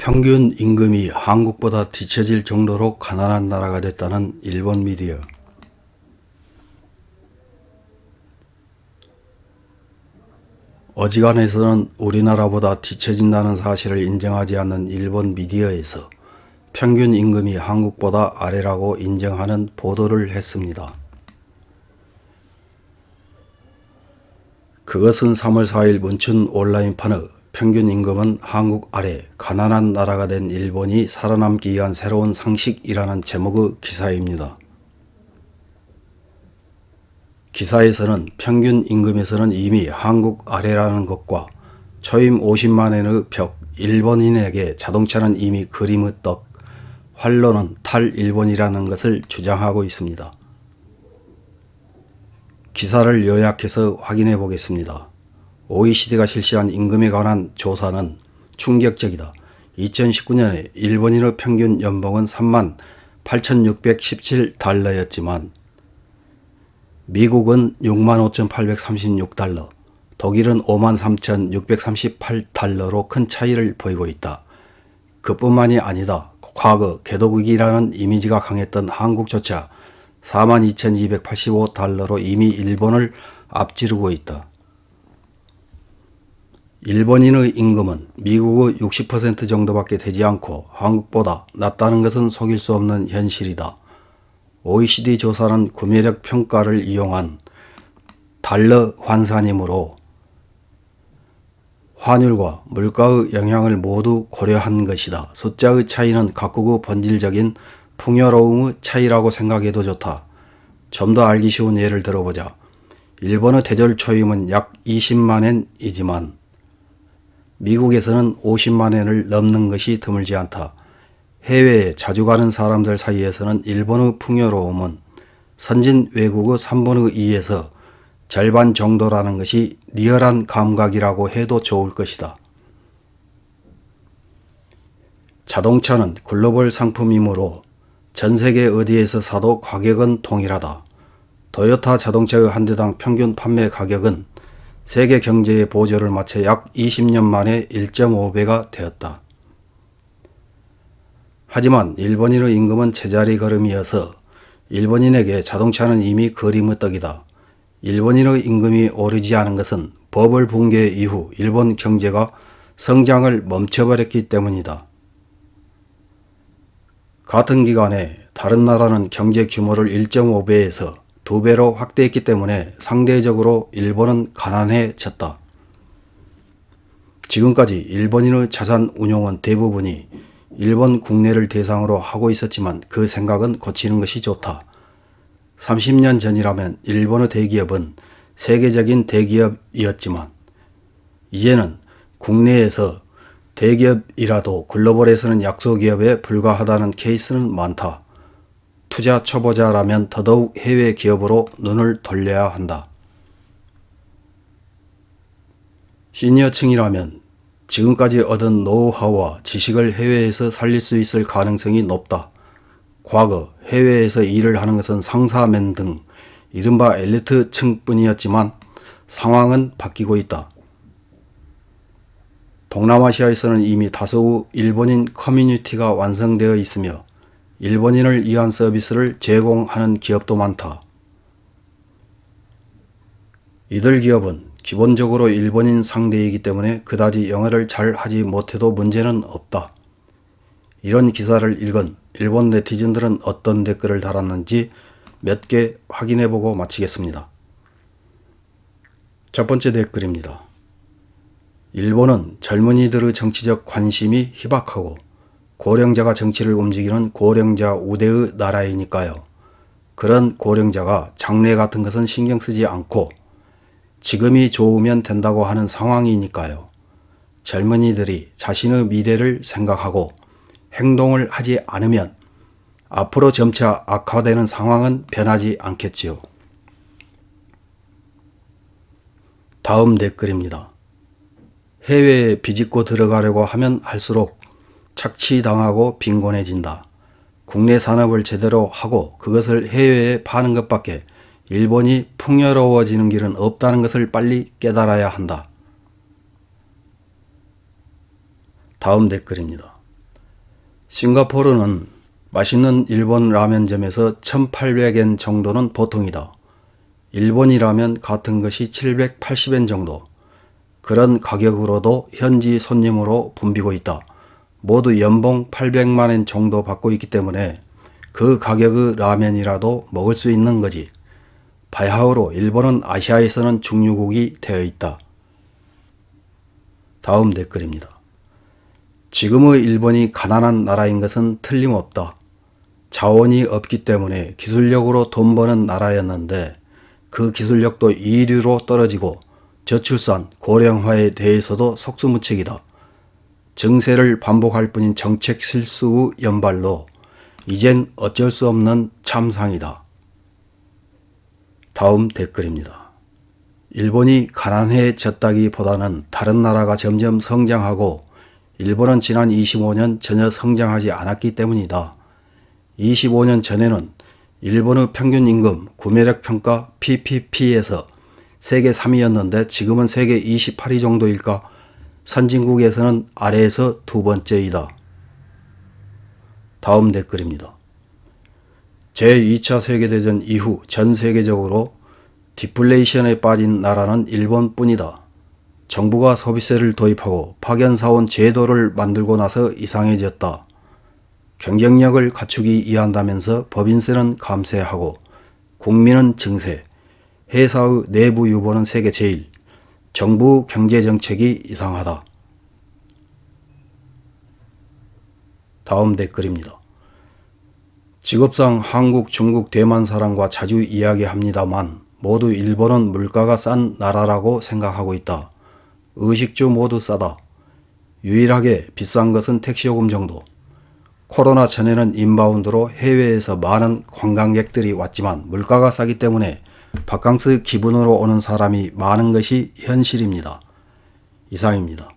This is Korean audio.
평균 임금이 한국보다 뒤처질 정도로 가난한 나라가 됐다는 일본 미디어. 어지간해서는 우리나라보다 뒤처진다는 사실을 인정하지 않는 일본 미디어에서 평균 임금이 한국보다 아래라고 인정하는 보도를 했습니다. 그것은 3월 4일 문춘 온라인판의 평균 임금은 한국 아래 가난한 나라가 된 일본이 살아남기 위한 새로운 상식이라는 제목의 기사입니다. 기사에서는 평균 임금에서는 이미 한국 아래라는 것과 초임 50만엔의 벽, 일본인에게 자동차는 이미 그림의 떡, 활로는 탈일본이라는 것을 주장하고 있습니다. 기사를 요약해서 확인해 보겠습니다. OECD가 실시한 임금에 관한 조사는 충격적이다. 2019년에 일본인의 평균 연봉은 38,617달러였지만 미국은 65,836달러, 독일은 53,638달러로 큰 차이를 보이고 있다. 그뿐만이 아니다. 과거 개도국이라는 이미지가 강했던 한국조차 42,285달러로 이미 일본을 앞지르고 있다. 일본인의 임금은 미국의 60% 정도밖에 되지 않고 한국보다 낮다는 것은 속일 수 없는 현실이다. OECD 조사는 구매력 평가를 이용한 달러 환산이므로 환율과 물가의 영향을 모두 고려한 것이다. 숫자의 차이는 각국의 본질적인 풍요로움의 차이라고 생각해도 좋다. 좀 더 알기 쉬운 예를 들어보자. 일본의 대졸 초임은 약 20만엔이지만 미국에서는 50만엔을 넘는 것이 드물지 않다. 해외에 자주 가는 사람들 사이에서는 일본의 풍요로움은 선진 외국의 3분의 2에서 절반 정도라는 것이 리얼한 감각이라고 해도 좋을 것이다. 자동차는 글로벌 상품이므로 전 세계 어디에서 사도 가격은 동일하다. 토요타 자동차의 한 대당 평균 판매 가격은 세계 경제의 보조를 마쳐 약 20년 만에 1.5배가 되었다. 하지만 일본인의 임금은 제자리 걸음이어서 일본인에게 자동차는 이미 그림의 떡이다. 일본인의 임금이 오르지 않은 것은 버블 붕괴 이후 일본 경제가 성장을 멈춰버렸기 때문이다. 같은 기간에 다른 나라는 경제 규모를 1.5배에서 2배로 확대했기 때문에 상대적으로 일본은 가난해졌다. 지금까지 일본인의 자산 운용은 대부분이 일본 국내를 대상으로 하고 있었지만 그 생각은 고치는 것이 좋다. 30년 전이라면 일본의 대기업은 세계적인 대기업이었지만 이제는 국내에서 대기업이라도 글로벌에서는 약소기업에 불과하다는 케이스는 많다. 투자 초보자라면 더더욱 해외 기업으로 눈을 돌려야 한다. 시니어층이라면 지금까지 얻은 노하우와 지식을 해외에서 살릴 수 있을 가능성이 높다. 과거 해외에서 일을 하는 것은 상사면 등 이른바 엘리트층뿐이었지만 상황은 바뀌고 있다. 동남아시아에서는 이미 다수의 일본인 커뮤니티가 완성되어 있으며 일본인을 위한 서비스를 제공하는 기업도 많다. 이들 기업은 기본적으로 일본인 상대이기 때문에 그다지 영어를 잘 하지 못해도 문제는 없다. 이런 기사를 읽은 일본 네티즌들은 어떤 댓글을 달았는지 몇 개 확인해보고 마치겠습니다. 첫 번째 댓글입니다. 일본은 젊은이들의 정치적 관심이 희박하고 고령자가 정치를 움직이는 고령자 우대의 나라이니까요. 그런 고령자가 장래 같은 것은 신경 쓰지 않고 지금이 좋으면 된다고 하는 상황이니까요. 젊은이들이 자신의 미래를 생각하고 행동을 하지 않으면 앞으로 점차 악화되는 상황은 변하지 않겠지요. 다음 댓글입니다. 해외에 비집고 들어가려고 하면 할수록 착취당하고 빈곤해진다. 국내 산업을 제대로 하고 그것을 해외에 파는 것밖에 일본이 풍요로워지는 길은 없다는 것을 빨리 깨달아야 한다. 다음 댓글입니다. 싱가포르는 맛있는 일본 라면점에서 1,800엔 정도는 보통이다. 일본이라면 같은 것이 780엔 정도. 그런 가격으로도 현지 손님으로 붐비고 있다. 모두 연봉 800만엔 정도 받고 있기 때문에 그 가격의 라면이라도 먹을 수 있는 거지. 바야흐로 일본은 아시아에서는 중류국이 되어 있다. 다음 댓글입니다. 지금의 일본이 가난한 나라인 것은 틀림없다. 자원이 없기 때문에 기술력으로 돈 버는 나라였는데 그 기술력도 이류로 떨어지고 저출산, 고령화에 대해서도 속수무책이다. 증세를 반복할 뿐인 정책 실수의 연발로 이젠 어쩔 수 없는 참상이다. 다음 댓글입니다. 일본이 가난해졌다기보다는 다른 나라가 점점 성장하고 일본은 지난 25년 전혀 성장하지 않았기 때문이다. 25년 전에는 일본의 평균 임금, 구매력 평가 PPP에서 세계 3위였는데 지금은 세계 28위 정도일까? 선진국에서는 아래에서 두 번째이다. 다음 댓글입니다. 제2차 세계대전 이후 전 세계적으로 디플레이션에 빠진 나라는 일본뿐이다. 정부가 소비세를 도입하고 파견사원 제도를 만들고 나서 이상해졌다. 경쟁력을 갖추기 위한다면서 법인세는 감세하고 국민은 증세, 회사의 내부 유보는 세계 제일, 정부 경제정책이 이상하다. 다음 댓글입니다. 직업상 한국, 중국, 대만 사람과 자주 이야기합니다만 모두 일본은 물가가 싼 나라라고 생각하고 있다. 의식주 모두 싸다. 유일하게 비싼 것은 택시요금 정도. 코로나 전에는 인바운드로 해외에서 많은 관광객들이 왔지만 물가가 싸기 때문에 바캉스 기분으로 오는 사람이 많은 것이 현실입니다. 이상입니다.